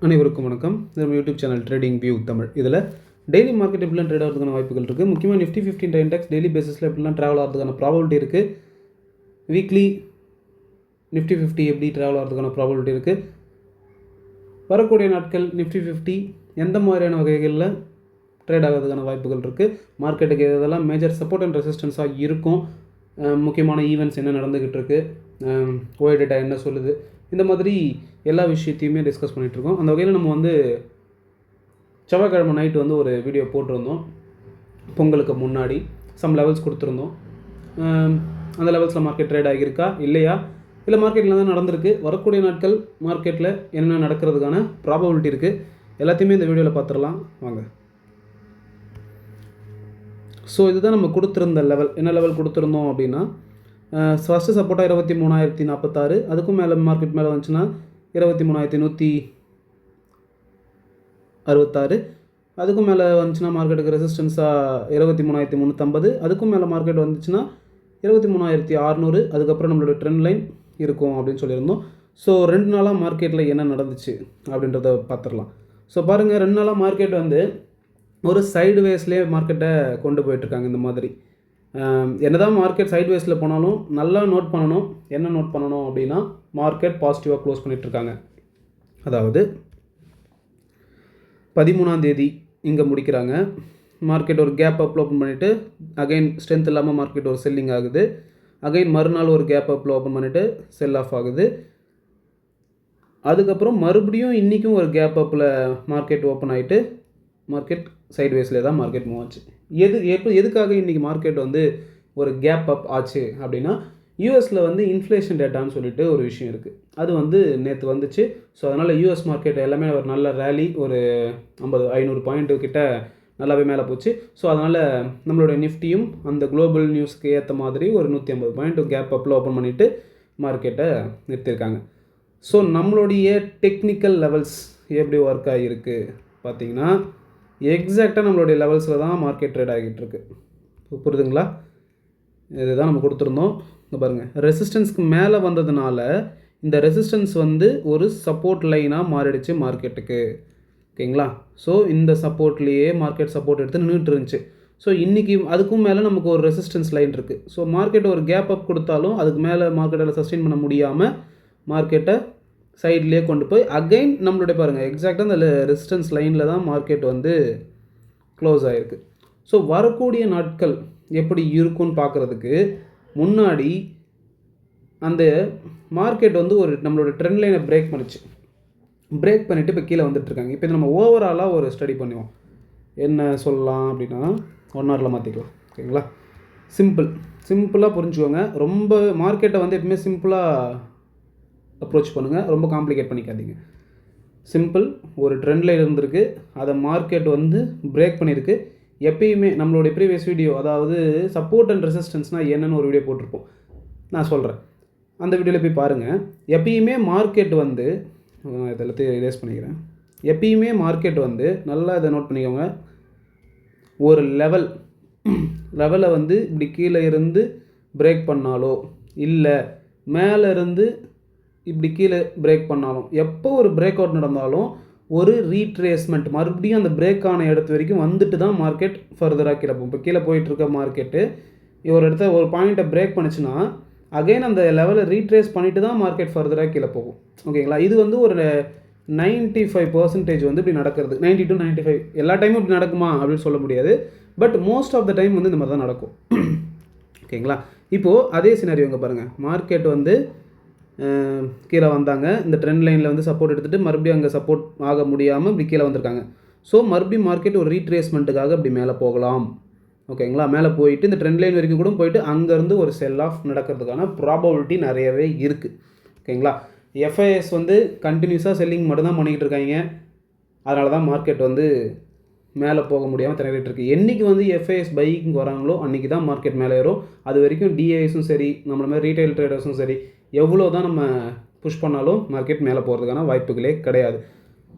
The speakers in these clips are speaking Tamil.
அனைவருக்கும் வணக்கம். இது நம்ம YouTube channel trading view Tamil. இதில் டெய்லி மார்க்கெட் எப்படிலாம் ட்ரேட் ஆகிறதுக்கான வாய்ப்புகள் இருக்குது. முக்கியமாக நிஃப்டி 15 இண்டெக்ஸ் டெய்லி பேசிஸில் எப்படிலாம் ட்ராவல் ஆகிறதுக்கான ப்ராபபிலிட்டி இருக்குது. வீக்லி நிஃப்டி 50 எப்படி ட்ராவல் ஆகிறதுக்கான ப்ராபபிலிட்டி இருக்குது. வரக்கூடிய நாட்கள் நிஃப்டி 50 எந்த மாதிரியான வகைகளில் ட்ரேட் ஆகிறதுக்கான வாய்ப்புகள் இருக்குது. மார்க்கெட்டுக்கு இதெல்லாம் மேஜர் சப்போர்ட் அண்ட் ரெசிஸ்டன்ஸாக இருக்கும். முக்கியமான ஈவெண்ட்ஸ் என்ன நடந்துக்கிட்டு இருக்குது, ஓஏ டேட்டா என்ன சொல்லுது, இந்த மாதிரி எல்லா விஷயத்தையுமே டிஸ்கஸ் பண்ணிகிட்ருக்கோம். அந்த வகையில் நம்ம செவ்வாய்க்கிழமை நைட்டு ஒரு வீடியோ போட்டிருந்தோம். பொங்கலுக்கு முன்னாடி சம் லெவல்ஸ் கொடுத்துருந்தோம். அந்த லெவல்ஸில் மார்க்கெட் ட்ரேட் ஆகியிருக்கா இல்லையா, இல்லை மார்க்கெட்டில் தான் நடந்திருக்கு, வரக்கூடிய நாட்கள் மார்க்கெட்டில் என்ன நடக்கிறதுக்கான ப்ராபபிலிட்டி இருக்குது, எல்லாத்தையுமே இந்த வீடியோவில் பார்த்துடலாம் வாங்க. ஸோ இதுதான் நம்ம கொடுத்துருந்த லெவல். என்ன லெவல் கொடுத்துருந்தோம் அப்படின்னா, ஃபஸ்ட்டு சப்போர்ட்டாக 23,046, அதுக்கும் மேலே மார்க்கெட் மேலே வந்துச்சுன்னா 23,166, அதுக்கும் மேலே வந்துச்சுன்னா மார்க்கெட்டுக்கு ரெசிஸ்டன்ஸாக 23,350, அதுக்கும் மேலே மார்க்கெட் வந்துச்சுன்னா 23,600, அதுக்கப்புறம் நம்மளோட ட்ரெண்ட் லைன் இருக்கும் அப்படின்னு சொல்லியிருந்தோம். ஸோ 2 நாளாக மார்க்கெட்டில் என்ன நடந்துச்சு அப்படின்றத பார்த்துடலாம். ஸோ பாருங்கள், 2 நாளாக மார்க்கெட் ஒரு சைடு வேஸ்லேயே மார்க்கெட்டை கொண்டு போயிட்டுருக்காங்க. இந்த மாதிரி என்னதான் மார்க்கெட் சைட் வேஸில் போனாலும் நல்லா நோட் பண்ணணும். என்ன நோட் பண்ணணும் அப்படின்னா, மார்க்கெட் பாசிட்டிவாக க்ளோஸ் பண்ணிகிட்ருக்காங்க. அதாவது 13ஆம் தேதி இங்கே முடிக்கிறாங்க. மார்க்கெட் ஒரு கேப் அப்பில் ஓப்பன் பண்ணிவிட்டு அகைன் ஸ்ட்ரென்த் இல்லாமல் மார்க்கெட் ஒரு செல்லிங் ஆகுது. அகைன் மறுநாள் ஒரு கேப் அப்பில் ஓப்பன் பண்ணிவிட்டு செல் ஆஃப் ஆகுது. அதுக்கப்புறம் மறுபடியும் இன்றைக்கும் ஒரு கேப் அப்பில் மார்க்கெட் ஓப்பன் ஆகிட்டு மார்க்கெட் சைட்வேஸில் தான் மார்க்கெட் மூவ் ஆச்சு. எதுக்காக இன்றைக்கி மார்க்கெட் ஒரு கேப் அப் ஆச்சு அப்படின்னா, யூஎஸில் இன்ஃப்ளேஷன் டேட்டான்னு சொல்லிட்டு ஒரு விஷயம் இருக்குது. அது நேற்று வந்துச்சு. ஸோ அதனால் யூஎஸ் மார்க்கெட் எல்லாமே ஒரு நல்ல ரேலி, ஒரு 500 பாயிண்ட்டு கிட்ட நல்லாவே மேலே போச்சு. ஸோ அதனால் நம்மளுடைய நிஃப்டியும் அந்த குளோபல் நியூஸ்க்கு ஏற்ற மாதிரி ஒரு 150 பாயிண்ட் கேப் அப்பில் ஓப்பன் பண்ணிவிட்டு மார்க்கெட்டை நிறுத்தியிருக்காங்க. ஸோ நம்மளுடைய டெக்னிக்கல் லெவல்ஸ் எப்படி ஒர்க் ஆகியிருக்கு பார்த்திங்கன்னா, எக்ஸாக்டாக நம்மளுடைய லெவல்ஸில் தான் மார்க்கெட் ட்ரேட் ஆகிட்டு இருக்கு. புரியுதுங்களா? இதுதான் நம்ம கொடுத்துருந்தோம். இங்கே பாருங்கள், ரெசிஸ்டன்ஸ்க்கு மேலே வந்ததுனால இந்த ரெசிஸ்டன்ஸ் ஒரு சப்போர்ட் லைனாக மாறிடுச்சு மார்க்கெட்டுக்கு. ஓகேங்களா? ஸோ இந்த சப்போர்ட்லேயே மார்க்கெட் சப்போர்ட் எடுத்து நின்றுட்டு இருந்துச்சு. ஸோ இன்றைக்கி அதுக்கும் மேலே நமக்கு ஒரு ரெசிஸ்டன்ஸ் லைன் இருக்குது. ஸோ மார்க்கெட் ஒரு கேப் அப் கொடுத்தாலும் அதுக்கு மேலே மார்க்கெட்டால் சஸ்டெயின் பண்ண முடியாமல் மார்க்கெட்டை சைட்லேயே கொண்டு போய் அகைன் நம்மளுடைய பாருங்கள், எக்ஸாக்டாக அந்த ரெசிஸ்டன்ஸ் லைனில் தான் மார்க்கெட் க்ளோஸ் ஆகிருக்கு. ஸோ வரக்கூடிய நாட்கள் எப்படி இருக்குன்னு பார்க்குறதுக்கு முன்னாடி அந்த மார்க்கெட் ஒரு நம்மளோட ட்ரெண்ட் லைனை பிரேக் பண்ணிவிட்டு இப்போ கீழே வந்துட்டுருக்காங்க. இப்போ நம்ம ஓவராலாக ஒரு ஸ்டடி பண்ணுவோம். என்ன சொல்லலாம் அப்படின்னா, 1 ஹவரில் மாற்றிக்கலாம். ஓகேங்களா? சிம்பிளாக புரிஞ்சுக்கோங்க. ரொம்ப மார்க்கெட்டை எப்பவுமே சிம்பிளாக அப்ரோச் பண்ணுங்கள், ரொம்ப காம்ப்ளிகேட் பண்ணிக்காதீங்க. சிம்பிள். ஒரு ட்ரெண்ட் லைன் இருந்திருக்கு, அதை மார்க்கெட் பிரேக் பண்ணியிருக்கு. எப்பயுமே நம்மளுடைய ப்ரீவியஸ் வீடியோ, அதாவது சப்போர்ட் அண்ட் ரெசிஸ்டன்ஸ்னால் என்னென்னு ஒரு வீடியோ போட்டிருப்போம், நான் சொல்கிறேன். அந்த வீடியோவில் போய் பாருங்கள். எப்பயுமே மார்க்கெட் இதெல்லாத்தையும் ரேஸ் பண்ணிக்கிறேன். எப்பயுமே மார்க்கெட் நல்லா இதை நோட் பண்ணிக்கோங்க. ஒரு லெவலை இப்படி கீழே இருந்து பிரேக் பண்ணாலோ இல்லை மேலே இருந்து இப்படி கீழே பிரேக் பண்ணாலும், எப்போ ஒரு பிரேக் அவுட் நடந்தாலும் ஒரு ரீட்ரேஸ்மெண்ட் மறுபடியும் அந்த பிரேக் ஆன இடத்து வரைக்கும் வந்துட்டு தான் மார்க்கெட் ஃபர்தராக கீழே போகும். இப்போ கீழே போயிட்டுருக்க மார்க்கெட்டு ஒரு இடத்த ஒரு பாயிண்ட்டை பிரேக் பண்ணிச்சுன்னா அகைன் அந்த லெவலை ரீட்ரேஸ் பண்ணிவிட்டு தான் மார்க்கெட் ஃபர்தராக கீழே போகும். ஓகேங்களா? இது ஒரு 95% இப்படி நடக்கிறது. 90 to 95 எல்லா டைமும் இப்படி நடக்குமா அப்படின்னு சொல்ல முடியாது. But most of the time இந்த மாதிரி தான் நடக்கும். ஓகேங்களா? இப்போது அதே சினாரியோ இங்கே பாருங்கள். மார்க்கெட் கீழே வந்தாங்க. இந்த ட்ரெண்ட் லைனில் சப்போர்ட் எடுத்துகிட்டு மறுபடியும் அங்கே சப்போர்ட் ஆக முடியாமல் இப்படி கீழே வந்திருக்காங்க. ஸோ மறுபடியும் மார்க்கெட் ஒரு ரீட்ரேஸ்மெண்ட்டுக்காக இப்படி மேலே போகலாம். ஓகேங்களா? மேலே போயிட்டு இந்த ட்ரெண்ட் லைன் வரைக்கும் கூட போயிட்டு அங்கேருந்து ஒரு செல் ஆஃப் நடக்கிறதுக்கான ப்ராபபிலிட்டி நிறையவே இருக்குது. ஓகேங்களா? எஃப்ஐஎஸ் கண்டினியூஸாக செல்லிங் மட்டும்தான் பண்ணிக்கிட்டு இருக்காங்க. அதனால தான் மார்க்கெட் மேலே போக முடியாமல் திணறிட்டு இருக்குது. என்றைக்கு எஃப்ஐஎஸ் பைக்கு வராங்களோ அன்றைக்கி தான் மார்க்கெட் மேலே ஏறும். அது வரைக்கும் டிஐஎஸும் சரி, நம்மள மாதிரி ரீட்டைல் ட்ரேடர்ஸும் சரி, எவ்வளோ தான் நம்ம புஷ் பண்ணாலும் மார்க்கெட் மேலே போகிறதுக்கான வாய்ப்புகளே கிடையாது.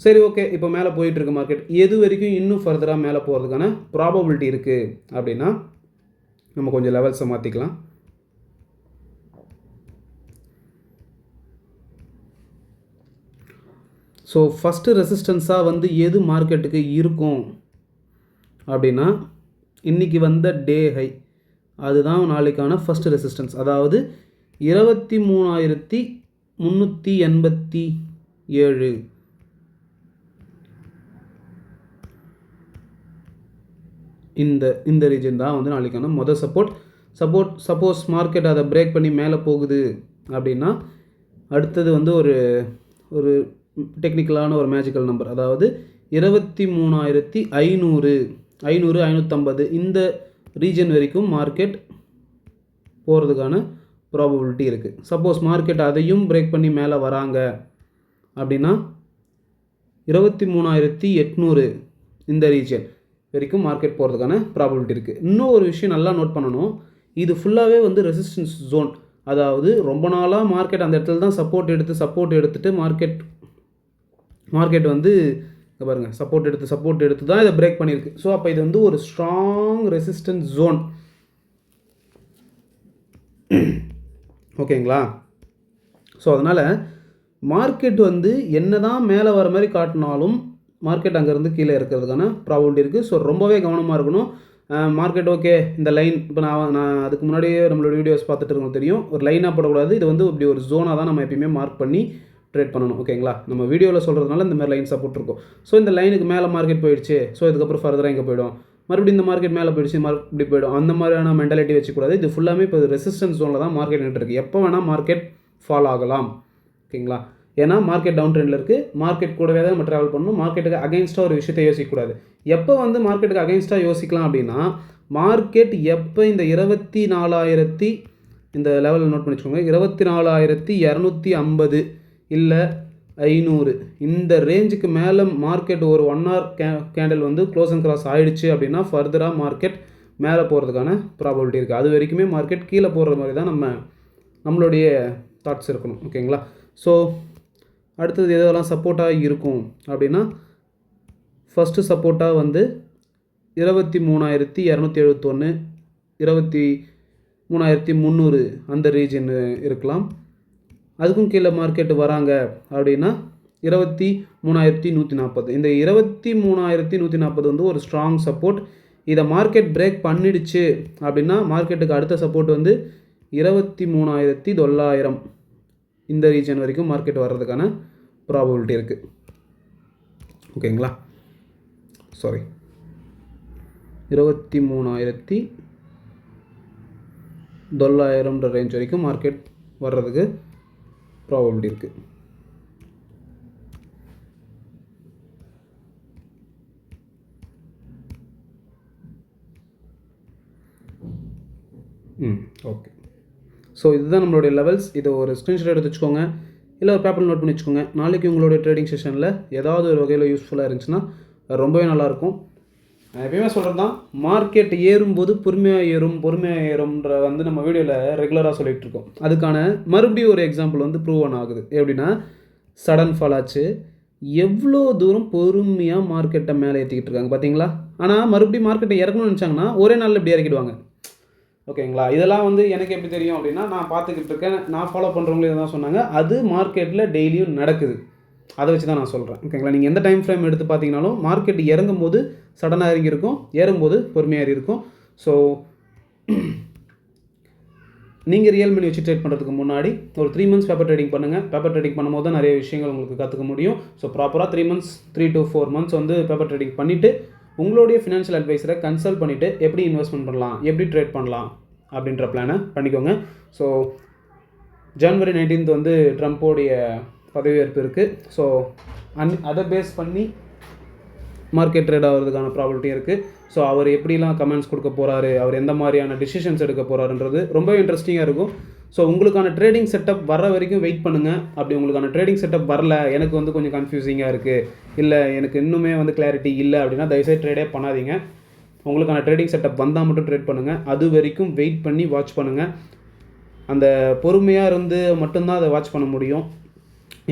சரி, ஓகே. இப்போ மேலே போயிட்டுருக்கு மார்க்கெட். எது வரைக்கும் இன்னும் ஃபர்தராக மேலே போகிறதுக்கான ப்ராபபிலிட்டி இருக்குது அப்படின்னா, நம்ம கொஞ்சம் லெவல்ஸை மாற்றிக்கலாம். ஸோ ஃபஸ்ட்டு ரெசிஸ்டன்ஸாக வந்து எது மார்க்கெட்டுக்கு இருக்கும் அப்படின்னா இன்றைக்கி வந்த டே ஹை அதுதான் நாளைக்கான ஃபஸ்ட்டு ரெசிஸ்டன்ஸ். அதாவது 23,387 இந்த ரீஜன் தான் வந்து நாளைக்கான மொதல் சப்போஸ் மார்க்கெட் அதை பிரேக் பண்ணி மேலே போகுது அப்படின்னா அடுத்தது வந்து ஒரு டெக்னிக்கலான ஒரு மேஜிக்கல் நம்பர், அதாவது 23,500 550 இந்த ரீஜன் வரைக்கும் மார்க்கெட் போகிறதுக்கான ப்ராபபிலிட்டி இருக்குது. சப்போஸ் மார்க்கெட் அதையும் பிரேக் பண்ணி மேலே வராங்க அப்படின்னா 23,800 இந்த ரீஜன் வரைக்கும் மார்க்கெட் போகிறதுக்கான ப்ராபபிலிட்டி இருக்குது. இன்னும் ஒரு விஷயம் நல்லா நோட் பண்ணணும், இது ஃபுல்லாகவே வந்து ரெசிஸ்டன்ஸ் ஜோன். அதாவது ரொம்ப நாளாக மார்க்கெட் அந்த இடத்துல தான் சப்போர்ட் எடுத்துட்டு மார்க்கெட் வந்து பாருங்கள் சப்போர்ட் எடுத்து தான் இதை பிரேக் பண்ணியிருக்கு. ஸோ அப்போ இது வந்து ஒரு ஸ்ட்ராங் ரெசிஸ்டன்ஸ் ஜோன். ஓகேங்களா? ஸோ அதனால் மார்க்கெட் வந்து என்ன தான் மேலே வர மாதிரி காட்டினாலும் மார்க்கெட் அங்கேருந்து கீழே இருக்கிறதுக்கான ப்ராபபிலிட்டி இருக்குது. ஸோ ரொம்பவே கவனமாக இருக்கணும். மார்க்கெட் ஓகே இந்த லைன் இப்போ நான் அதுக்கு முன்னாடியே நம்மளோட வீடியோஸ் பார்த்துட்டு இருக்கோம் தெரியும், ஒரு லைனாக போடக்கூடாது. இது வந்து இப்படி ஒரு ஜோனாக தான் நம்ம எப்பயுமே மார்க் பண்ணி ட்ரேட் பண்ணணும். ஓகேங்களா? நம்ம வீடியோவில் சொல்கிறதுனால இந்த மாதிரி லைன்ஸாக போட்டிருக்கோம். ஸோ இந்த லைனுக்கு மேலே மார்க்கெட் போயிடுச்சு, ஸோ இதுக்கப்புறம் ஃபர்தராக இங்கே போயிடும், மறுபடியும் இந்த மார்க்கெட் மேலே போயிடுச்சு இப்படி போயிடும், அந்த மாதிரியான மென்டாலிட்டி வச்சுக்கூடாது. இது ஃபுல்லாமே இப்போ ரெசிஸ்டன்ஸ் ஜோனில் தான் மார்க்கெட் நின்றுருக்கு. எப்போ வேணால் மார்க்கெட் ஃபால் ஆகலாம். ஓகேங்களா? ஏன்னா மார்க்கெட் டவுன் ட்ரெண்டில் இருக்குது, மார்க்கெட் கூடவே தான் நம்ம ட்ராவல் பண்ணணும். மார்க்கெட்டுக்கு அகைன்ஸ்டாக ஒரு விஷயத்தை யோசிக்கக்கூடாது. எப்போ வந்து மார்க்கெட்டுக்கு அகைன்ஸ்டாக யோசிக்கலாம் அப்படின்னா மார்க்கெட் எப்போ இந்த 24,000 இந்த லெவலில் நோட் பண்ணி வச்சுக்கோங்க, 24,250 இல்லை 500 இந்த ரேஞ்சுக்கு மேலே மார்க்கெட் ஒரு 1 hour கேண்டில் வந்து க்ளோஸ் அண்ட் கிராஸ் ஆகிடுச்சு அப்படின்னா ஃபர்தராக மார்க்கெட் மேலே போகிறதுக்கான ப்ராபபிலிட்டி இருக்குது. அது வரைக்குமே மார்க்கெட் கீழே போகிற மாதிரி தான் நம்மளுடைய தாட்ஸ் இருக்கணும். ஓகேங்களா? ஸோ அடுத்தது எதெல்லாம் சப்போர்ட்டாக இருக்கும் அப்படின்னா ஃபஸ்ட்டு சப்போர்ட்டாக வந்து 23,271 23,300 அந்த ரீஜன் இருக்கலாம். அதுக்கும் கீழே மார்க்கெட் வராங்க அப்படின்னா 23,140 இந்த 23,140 வந்து ஒரு ஸ்ட்ராங் சப்போர்ட். இதை மார்க்கெட் பிரேக் பண்ணிடுச்சு அப்படின்னா மார்க்கெட்டுக்கு அடுத்த சப்போர்ட் வந்து 23,900 இந்த ரீஜன் வரைக்கும் மார்க்கெட் வர்றதுக்கான ப்ராபபிலிட்டி இருக்குது. ஓகேங்களா? சாரி 23,900 ரேஞ்ச் வரைக்கும் மார்க்கெட் வர்றதுக்கு ப்ராபபிலிட்டி இருக்குது. ஓகே. ஸோ இதுதான் நம்மளுடைய லெவல்ஸ். இதை ஒரு ஸ்க்ரீன்ஷாட் எடுத்து வச்சுக்கோங்க, இல்லை ஒரு பேப்பர் நோட் பண்ணி வச்சுக்கோங்க. நாளைக்கு உங்களுடைய ட்ரேடிங் செஷனில் ஏதாவது ஒரு வகையில் யூஸ்ஃபுல்லாக இருந்துச்சுன்னா ரொம்பவே நல்லாயிருக்கும். நான் எப்பயுமே சொல்கிறது தான், மார்க்கெட் ஏறும்போது பொறுமையாக ஏறும்ன்ற வந்து நம்ம வீடியோவில் ரெகுலராக சொல்லிகிட்டு இருக்கோம். அதுக்கான மறுபடியும் ஒரு எக்ஸாம்பிள் வந்து ப்ரூவ் ஆன் ஆகுது. எப்படின்னா சடன் ஃபால் ஆச்சு, எவ்வளோ தூரம் பொறுமையாக மார்க்கெட்டை மேலே ஏற்றிக்கிட்டு இருக்காங்க பார்த்தீங்களா? ஆனால் மறுபடியும் மார்க்கெட்டை இறக்கணும்னு நினச்சாங்கன்னா ஒரே நாளில் இப்படி இறக்கிடுவாங்க. ஓகேங்களா? இதெல்லாம் வந்து எனக்கு எப்படி தெரியும் அப்படின்னா நான் பார்த்துக்கிட்டு இருக்கேன், நான் ஃபாலோ பண்ணுறவங்களே தான் சொன்னாங்க. அது மார்க்கெட்டில் டெய்லியும் நடக்குது. அதை வச்சு தான் நான் சொல்கிறேன். ஓகேங்களா? நீங்கள் எந்த டைம் ஃப்ரேம் எடுத்து பார்த்தீங்கனாலும் மார்க்கெட் இறங்கும் போது சடனாக இறங்கி இருக்கும், ஏறும்போது பொறுமையாக ஏறி இருக்கும். ஸோ நீங்கள் ரியல் மணி வச்சு ட்ரேட் பண்ணுறதுக்கு முன்னாடி ஒரு 3 months பேப்பர் ட்ரேடிங் பண்ணுங்கள். பேப்பர் ட்ரேடிங் பண்ணும்போது தான் நிறைய விஷயங்கள் உங்களுக்கு கற்றுக்க முடியும். ஸோ ப்ராப்பராக 3 to 4 months வந்து பேப்பர் ட்ரேடிங் பண்ணிவிட்டு உங்களுடைய ஃபினான்ஷியல் அட்வைஸரை கன்சல்ட் பண்ணிவிட்டு எப்படி இன்வெஸ்ட்மெண்ட் பண்ணலாம், எப்படி ட்ரேட் பண்ணலாம் அப்படின்ற பிளானை பண்ணிக்கோங்க. ஸோ January 19th வந்து ட்ரம்ப்போடைய பதவியேற்பு இருக்குது. ஸோ அதை பேஸ் பண்ணி மார்க்கெட் ட்ரேட் ஆகிறதுக்கான ப்ராபபிலிட்டி இருக்குது. ஸோ அவர் எப்படிலாம் கமெண்ட்ஸ் கொடுக்க போகிறாரு, அவர் எந்த மாதிரியான டிசிஷன்ஸ் எடுக்க போகிறாருன்றது ரொம்ப இன்ட்ரெஸ்டிங்காக இருக்கும். ஸோ உங்களுக்கான ட்ரேடிங் செட்டப் வர வரைக்கும் வெயிட் பண்ணுங்கள். அப்படி உங்களுக்கான ட்ரேடிங் செட்டப் வரல, எனக்கு வந்து கொஞ்சம் கன்ஃபியூசிங்காக இருக்குது, இல்லை எனக்கு இன்னுமே வந்து கிளாரிட்டி இல்லை அப்படின்னா தயவுசெய்து ட்ரேடே பண்ணாதீங்க. உங்களுக்கான ட்ரேடிங் செட்டப் வந்தால் மட்டும் ட்ரேட் பண்ணுங்கள். அது வரைக்கும் வெயிட் பண்ணி வாட்ச் பண்ணுங்கள். அந்த பொறுமையாக இருந்து மட்டும்தான் அதை வாட்ச் பண்ண முடியும்.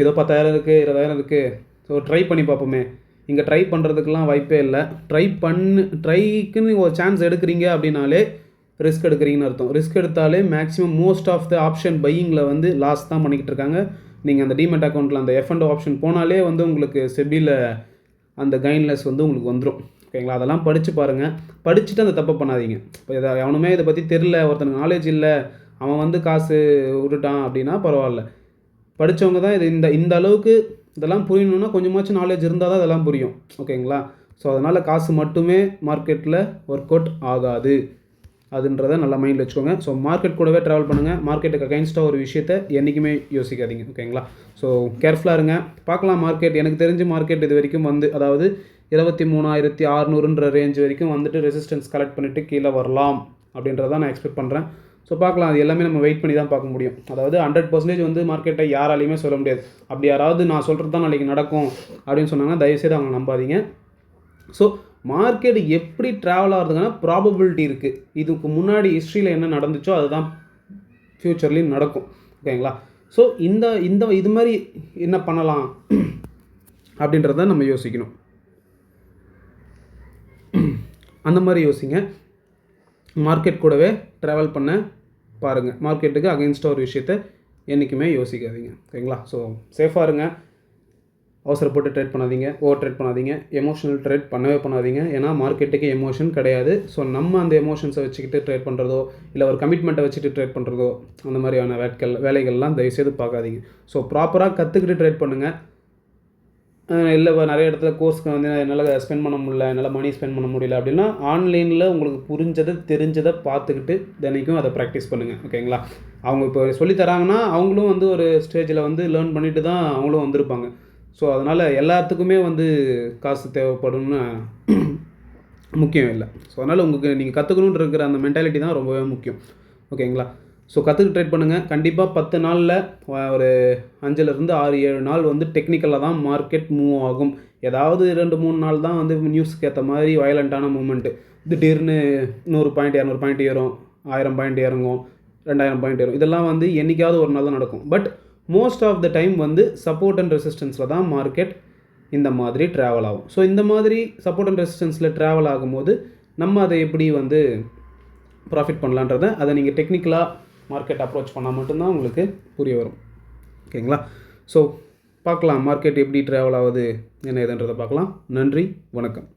ஏதோ 10,000 இருக்குது 20,000 இருக்குது, ஸோ ட்ரை பண்ணி பார்ப்போமே. இங்கே ட்ரை பண்ணுறதுக்கெலாம் வாய்ப்பே இல்லை. ட்ரைக்குன்னு ஒரு சான்ஸ் எடுக்கிறீங்க அப்படின்னாலே ரிஸ்க் எடுக்கிறீங்கன்னு அர்த்தம். ரிஸ்க் எடுத்தாலே maximum most of the option பையிங்கில் வந்து லாஸ் தான் பண்ணிக்கிட்டு இருக்காங்க. நீங்கள் அந்த டிமெட் அக்கௌண்ட்டில் அந்த F&O ஆப்ஷன் போனாலே வந்து உங்களுக்கு செபியில் அந்த கைட்லைன்ஸ் வந்து உங்களுக்கு வந்துடும். ஓகேங்களா? அதெல்லாம் படித்து பாருங்கள். படிச்சுட்டு அந்த தப்பை பண்ணாதீங்க. இப்போ எவனுமே இதை பற்றி தெரில, ஒருத்தனுக்கு நாலேஜ் இல்லை, அவன் வந்து காசு விட்டுட்டான் அப்படின்னா பரவாயில்ல. படித்தவங்க தான் இந்த அளவுக்கு இதெல்லாம் புரியணுன்னா கொஞ்சமாச்சும் நாலேஜ் இருந்தால் தான் இதெல்லாம் புரியும். ஓகேங்களா? ஸோ அதனால் காசு மட்டுமே மார்க்கெட்டில் ஒர்க் அவுட் ஆகாது அதுன்றதை நல்லா மைண்டில் வச்சுக்கோங்க. ஸோ மார்க்கெட் கூடவே ட்ராவல் பண்ணுங்கள். மார்க்கெட்டுக்கு அகைன்ஸ்டாக ஒரு விஷயத்தை என்றைக்குமே யோசிக்காதீங்க. ஓகேங்களா? ஸோ கேர்ஃபுல்லாக இருங்க. பார்க்கலாம். மார்க்கெட் எனக்கு தெரிஞ்ச மார்க்கெட் இது வரைக்கும் வந்து அதாவது 23,600 ரேஞ்ச் வரைக்கும் வந்துட்டு ரெசிஸ்டன்ஸ் கலெக்ட் பண்ணிவிட்டு கீழே வரலாம் அப்படின்றத நான் எக்ஸ்பெக்ட் பண்ணுறேன். ஸோ பார்க்கலாம். அது எல்லாமே நம்ம வெயிட் பண்ணி தான் பார்க்க முடியும். அதாவது 100% வந்து மார்க்கெட்டை யாராலையுமே சொல்ல முடியாது. அப்படி யாராவது நான் சொல்கிறது தான் நாளைக்கு நடக்கும் அப்படின்னு சொன்னாங்கன்னா தயவுசெய்து அவங்க நம்பாதீங்க. ஸோ மார்க்கெட் எப்படி ட்ராவல் ஆகிறதுக்கான ப்ராபபிலிட்டி இருக்குது. இதுக்கு முன்னாடி ஹிஸ்ட்ரியில் என்ன நடந்துச்சோ அதுதான் ஃப்யூச்சர்லேயும் நடக்கும். ஓகேங்களா? ஸோ இது மாதிரி என்ன பண்ணலாம் அப்படின்றத நம்ம யோசிக்கணும். அந்த மாதிரி யோசிங்க. மார்க்கெட் கூடவே ட்ராவல் பண்ண பாருங்கள். மார்க்கெட்டுக்கு அகைன்ஸ்டாக ஒரு விஷயத்தை என்றைக்குமே யோசிக்காதீங்க. ஓகேங்களா? ஸோ சேஃபாக இருங்க. அவசரப்பட்டு ட்ரேட் பண்ணாதீங்க, ஓவர் ட்ரேட் பண்ணாதீங்க, எமோஷனல் ட்ரேட் பண்ணவே பண்ணாதீங்க. ஏன்னா மார்க்கெட்டுக்கு எமோஷன் கிடையாது. ஸோ நம்ம அந்த எமோஷன்ஸை வச்சுக்கிட்டு ட்ரேட் பண்ணுறதோ இல்லை ஒரு கமிட்மெண்ட்டை வச்சுட்டு ட்ரேட் பண்ணுறதோ அந்த மாதிரியான வேலைகள்லாம் தயவுசெய்து பார்க்காதீங்க. ஸோ ப்ராப்பராக கற்றுக்கிட்டு ட்ரேட் பண்ணுங்கள். இல்லை நிறைய இடத்துல கோர்ஸ்க்கு வந்து என்னால் ஸ்பெண்ட் பண்ண முடியல, என்னால் மணி ஸ்பெண்ட் பண்ண முடியல அப்படின்னா ஆன்லைனில் உங்களுக்கு புரிஞ்சதை தெரிஞ்சதை பார்த்துக்கிட்டு தினைக்கும் அதை ப்ராக்டிஸ் பண்ணுங்கள். ஓகேங்களா? அவங்க இப்போ சொல்லித்தராங்கன்னா அவங்களும் வந்து ஒரு ஸ்டேஜில் வந்து லேர்ன் பண்ணிட்டு தான் அவங்களும் வந்திருப்பாங்க. ஸோ அதனால் எல்லாத்துக்குமே வந்து காசு தேவைப்படும்னு முக்கியம் இல்லை. ஸோ அதனால் உங்களுக்கு நீங்கள் கற்றுக்கணுன்னு இருக்கிற அந்த மென்டாலிட்டி தான் ரொம்பவே முக்கியம். ஓகேங்களா? ஸோ கற்றுக்கு ட்ரேட் பண்ணுங்கள். கண்டிப்பாக 10 நாளில் ஒரு 5லேருந்து 6-7 நாள் வந்து டெக்னிக்கலாக தான் மார்க்கெட் மூவ் ஆகும். ஏதாவது 2-3 நாள் தான் வந்து நியூஸ்க்கு ஏற்ற மாதிரி வயலண்ட்டான மூமெண்ட்டு. திடீர்னு 100 பாயிண்ட் 200 பாயிண்ட் ஏறும், 1000 பாயிண்ட் இறங்கும், 2000 பாயிண்ட் ஏறும். இதெல்லாம் வந்து என்றைக்காவது ஒரு நாள் தான் நடக்கும். But most of the time வந்து சப்போர்ட் அண்ட் ரெசிஸ்டன்ஸில் தான் மார்க்கெட் இந்த மாதிரி ட்ராவல் ஆகும். ஸோ இந்த மாதிரி சப்போர்ட் அண்ட் ரெசிஸ்டன்ஸில் ட்ராவல் ஆகும்போது நம்ம அதை எப்படி வந்து ப்ராஃபிட் பண்ணலான்றதை அதை நீங்கள் டெக்னிக்கலாக மார்க்கெட் அப்ரோச் பண்ணால் மட்டும்தான் உங்களுக்கு புரிய வரும். ஓகேங்களா? ஸோ பார்க்கலாம் மார்க்கெட் எப்படி ட்ராவல் ஆகுது என்ன ஏதுன்றதை பார்க்கலாம். நன்றி, வணக்கம்.